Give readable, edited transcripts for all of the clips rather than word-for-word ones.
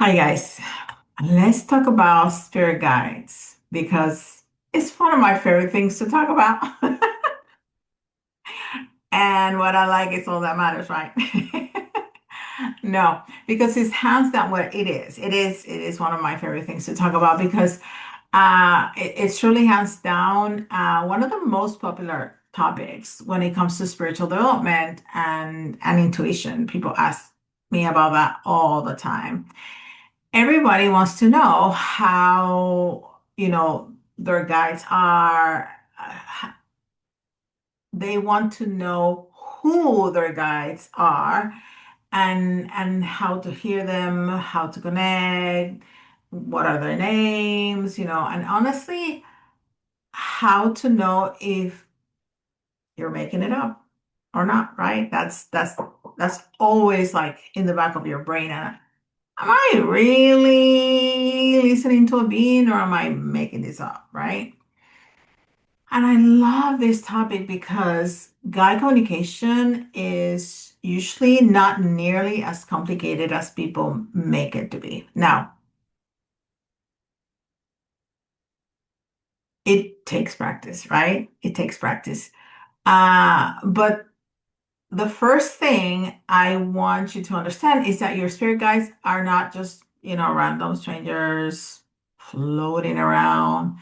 Hi guys, let's talk about spirit guides because it's one of my favorite things to talk about. And what I like is all that matters, right? No, because it's hands down what it is. It is one of my favorite things to talk about because it's truly hands down one of the most popular topics when it comes to spiritual development and intuition. People ask me about that all the time. Everybody wants to know how, their guides are. They want to know who their guides are and how to hear them, how to connect, what are their names, and honestly, how to know if you're making it up or not, right? That's always like in the back of your brain. And am I really listening to a being or am I making this up, right? And I love this topic because guide communication is usually not nearly as complicated as people make it to be. Now, it takes practice, right? It takes practice. But the first thing I want you to understand is that your spirit guides are not just, random strangers floating around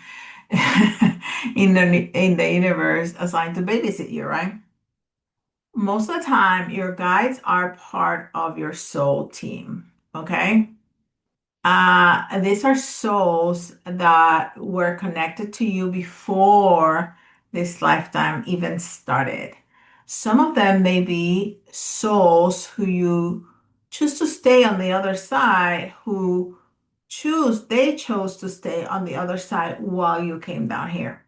in the universe assigned to babysit you, right? Most of the time, your guides are part of your soul team. Okay. These are souls that were connected to you before this lifetime even started. Some of them may be souls who you choose to stay on the other side, they chose to stay on the other side while you came down here.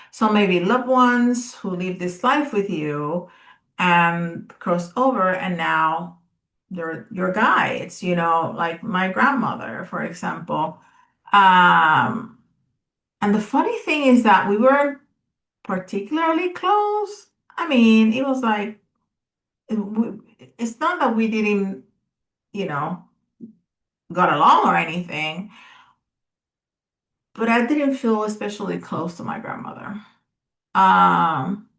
So maybe loved ones who live this life with you and cross over and now they're your guides, like my grandmother, for example. Um, and the funny thing is that we were particularly close. I mean, it was like it's not that we didn't, you know, got along or anything, but I didn't feel especially close to my grandmother. Um,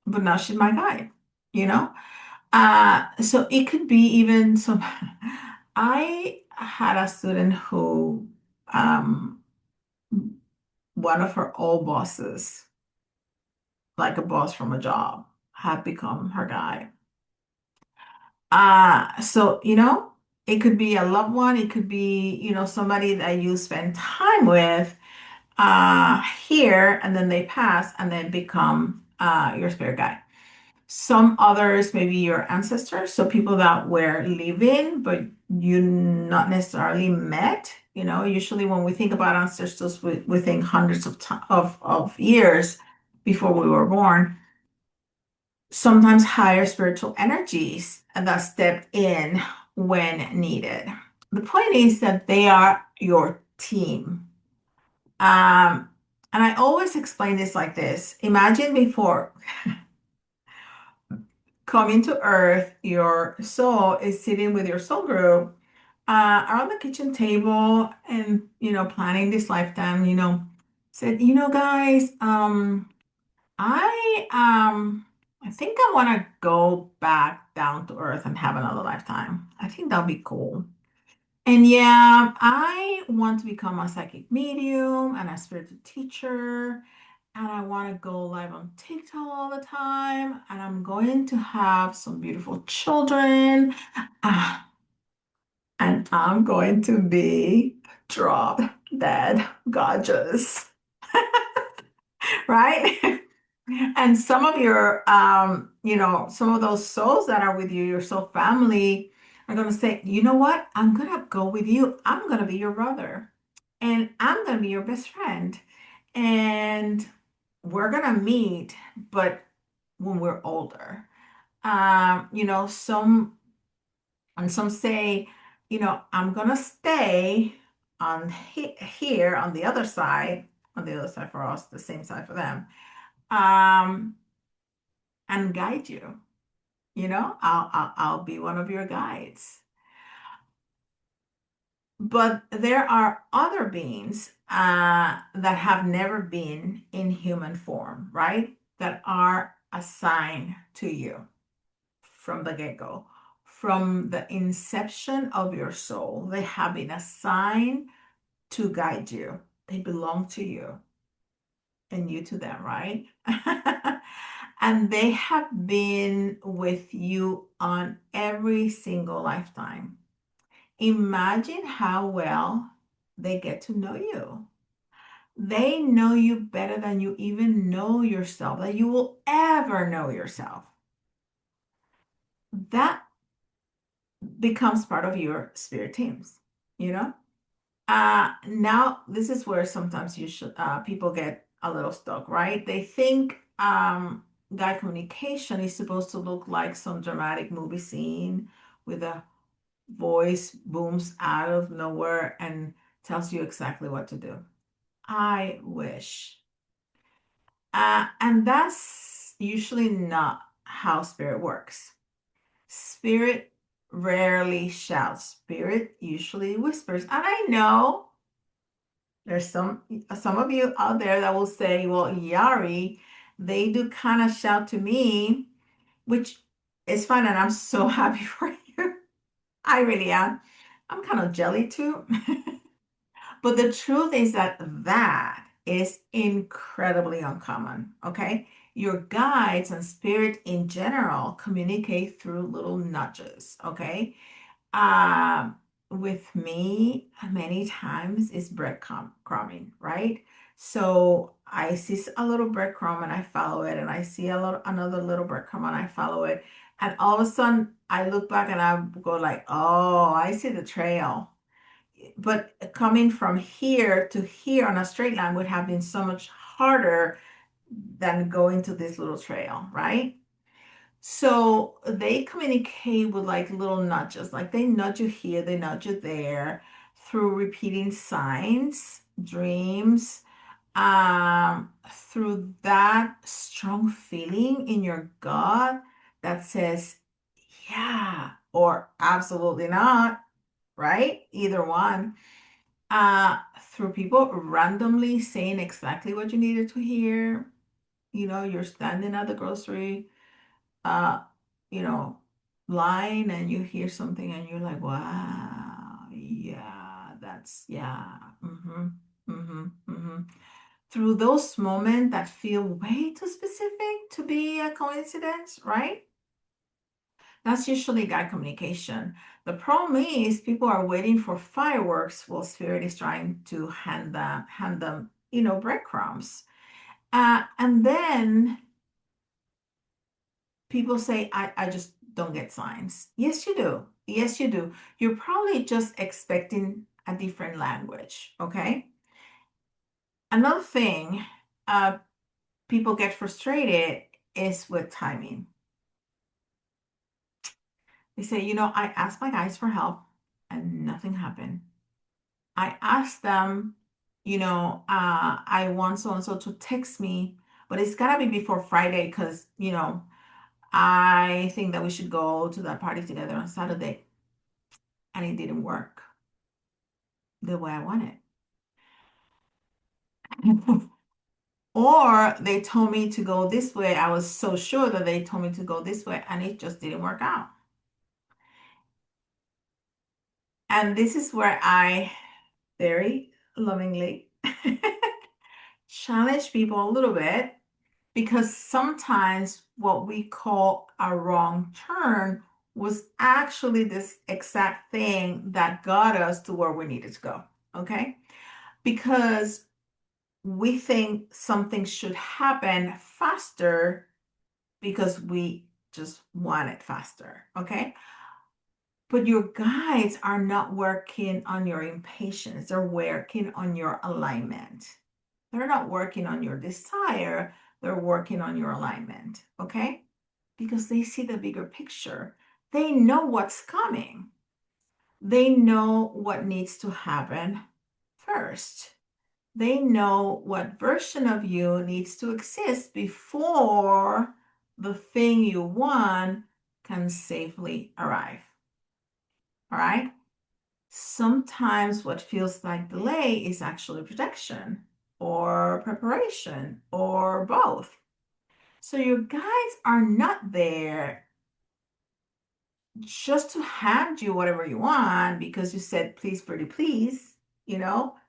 but now she's my guide, you know? So it could be even some. I had a student who, um, one of her old bosses, like a boss from a job, had become her guide. So, it could be a loved one, it could be, somebody that you spend time with, here, and then they pass and then become, your spirit guide. Some others, maybe your ancestors, so people that were living, but you not necessarily met. Usually when we think about ancestors, we think hundreds of years before we were born. Sometimes higher spiritual energies that stepped in when needed. The point is that they are your team. Um, and I always explain this like this. Imagine before coming to earth, your soul is sitting with your soul group around the kitchen table and, planning this lifetime, said, guys, I I think I want to go back down to earth and have another lifetime. I think that'll be cool. And yeah, I want to become a psychic medium and a spiritual teacher. And I want to go live on TikTok all the time. And I'm going to have some beautiful children. Ah, and I'm going to be drop dead gorgeous. Right? And some of your, some of those souls that are with you, your soul family, are going to say, you know what? I'm going to go with you. I'm going to be your brother. And I'm going to be your best friend. And we're going to meet, but when we're older. Some, and some say, I'm going to stay here on the other side for us, the same side for them. Um, and guide you. I'll be one of your guides. But there are other beings that have never been in human form, right? That are assigned to you from the get-go. From the inception of your soul, they have been assigned to guide you. They belong to you and you to them, right? And they have been with you on every single lifetime. Imagine how well they get to know you. They know you better than you even know yourself, that you will ever know yourself. That becomes part of your spirit teams, you know? Now this is where sometimes you should people get a little stuck, right? They think guide communication is supposed to look like some dramatic movie scene with a voice booms out of nowhere and tells you exactly what to do. I wish. And that's usually not how spirit works. Spirit rarely shouts. Spirit usually whispers. And I know there's some of you out there that will say, well, Yari, they do kind of shout to me, which is fine, and I'm so happy for you. I really am. I'm kind of jelly too. But the truth is that that is incredibly uncommon, okay? Your guides and spirit in general communicate through little nudges, okay? Um, with me, many times it's breadcrumbing, right? So I see a little breadcrumb and I follow it, and I see another little breadcrumb and I follow it, and all of a sudden I look back and I go like, oh, I see the trail. But coming from here to here on a straight line would have been so much harder than going to this little trail, right? So they communicate with like little nudges, like they nudge you here, they nudge you there through repeating signs, dreams, through that strong feeling in your gut that says, yeah, or absolutely not, right? Either one. Through people randomly saying exactly what you needed to hear. You know, you're standing at the grocery uh, you know, line and you hear something and you're like, wow, yeah, that's, yeah, Through those moments that feel way too specific to be a coincidence, right? That's usually guide communication. The problem is people are waiting for fireworks while spirit is trying to hand them, breadcrumbs. And then people say, I just don't get signs. Yes, you do. Yes, you do. You're probably just expecting a different language. Okay. Another thing people get frustrated is with timing. They say, I asked my guys for help and nothing happened. I asked them, I want so and so to text me, but it's got to be before Friday because, I think that we should go to that party together on Saturday. And it didn't work the way I wanted. Or they told me to go this way. I was so sure that they told me to go this way, and it just didn't work out. And this is where I very lovingly challenge people a little bit because sometimes what we call a wrong turn was actually this exact thing that got us to where we needed to go. Okay. Because we think something should happen faster because we just want it faster. Okay. But your guides are not working on your impatience, they're working on your alignment. They're not working on your desire, they're working on your alignment. Okay. Because they see the bigger picture, they know what's coming, they know what needs to happen first. They know what version of you needs to exist before the thing you want can safely arrive. All right. Sometimes what feels like delay is actually protection or preparation or both. So your guides are not there just to hand you whatever you want because you said, please, pretty please, you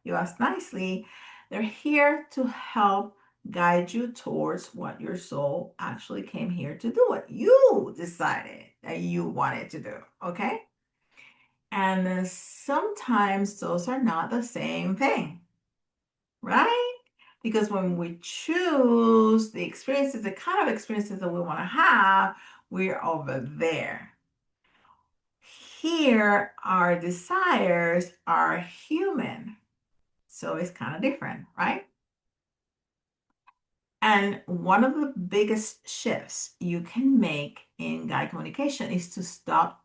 asked nicely. They're here to help guide you towards what your soul actually came here to do, what you decided that you wanted to do. Okay. And then sometimes those are not the same thing, right? Because when we choose the experiences, the kind of experiences that we want to have, we're over there. Here, our desires are human. So it's kind of different, right? And one of the biggest shifts you can make in guide communication is to stop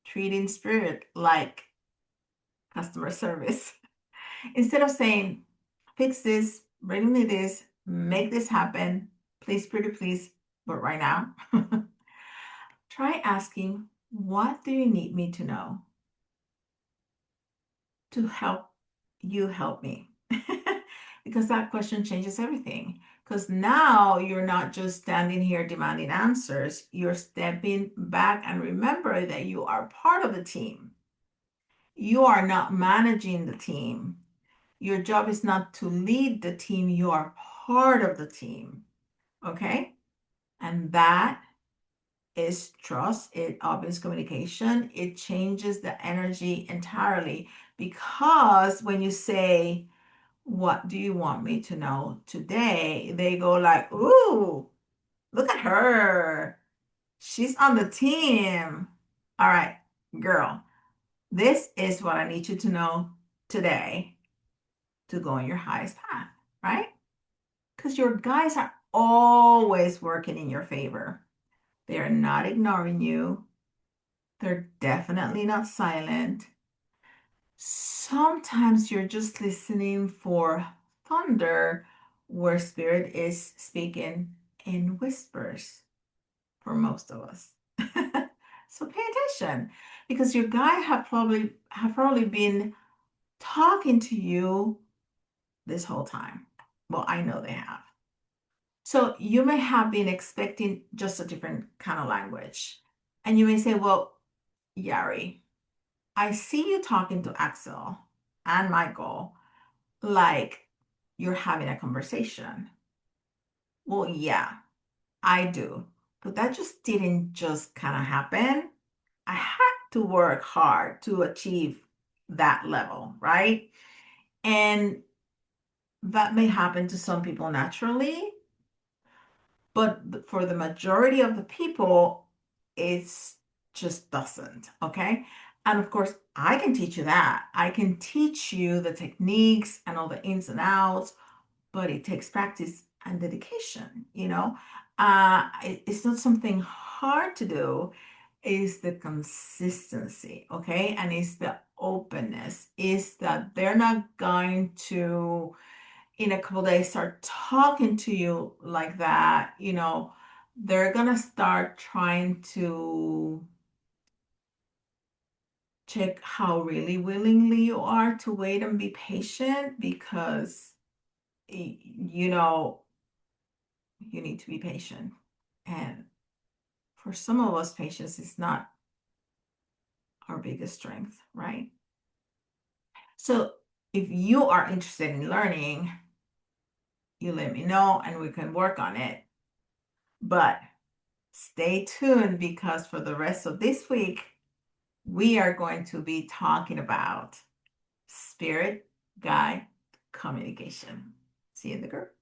treating spirit like customer service. Instead of saying, fix this, bring me this, make this happen, please, pretty please, but right now, try asking, what do you need me to know to help you help me? Because that question changes everything. Because now you're not just standing here demanding answers, you're stepping back and remember that you are part of the team. You are not managing the team. Your job is not to lead the team, you are part of the team. Okay? And that is trust, it opens communication, it changes the energy entirely. Because when you say, what do you want me to know today? They go like, ooh, look at her. She's on the team. All right, girl, this is what I need you to know today to go on your highest path, right? Because your guys are always working in your favor. They are not ignoring you. They're definitely not silent. Sometimes you're just listening for thunder where spirit is speaking in whispers for most of us. So pay attention because your guide have probably been talking to you this whole time. Well, I know they have. So you may have been expecting just a different kind of language. And you may say, well, Yari, I see you talking to Axel and Michael like you're having a conversation. Well, yeah, I do. But that just didn't just kind of happen. I had to work hard to achieve that level, right? And that may happen to some people naturally, but for the majority of the people, it's just doesn't, okay? And of course, I can teach you that. I can teach you the techniques and all the ins and outs, but it takes practice and dedication, it's not something hard to do. It's the consistency, okay? And it's the openness, is that they're not going to in a couple days start talking to you like that, they're gonna start trying to check how really willingly you are to wait and be patient because you know you need to be patient. And for some of us, patience is not our biggest strength, right? So if you are interested in learning, you let me know and we can work on it. But stay tuned because for the rest of this week, we are going to be talking about spirit guide communication. See you in the group.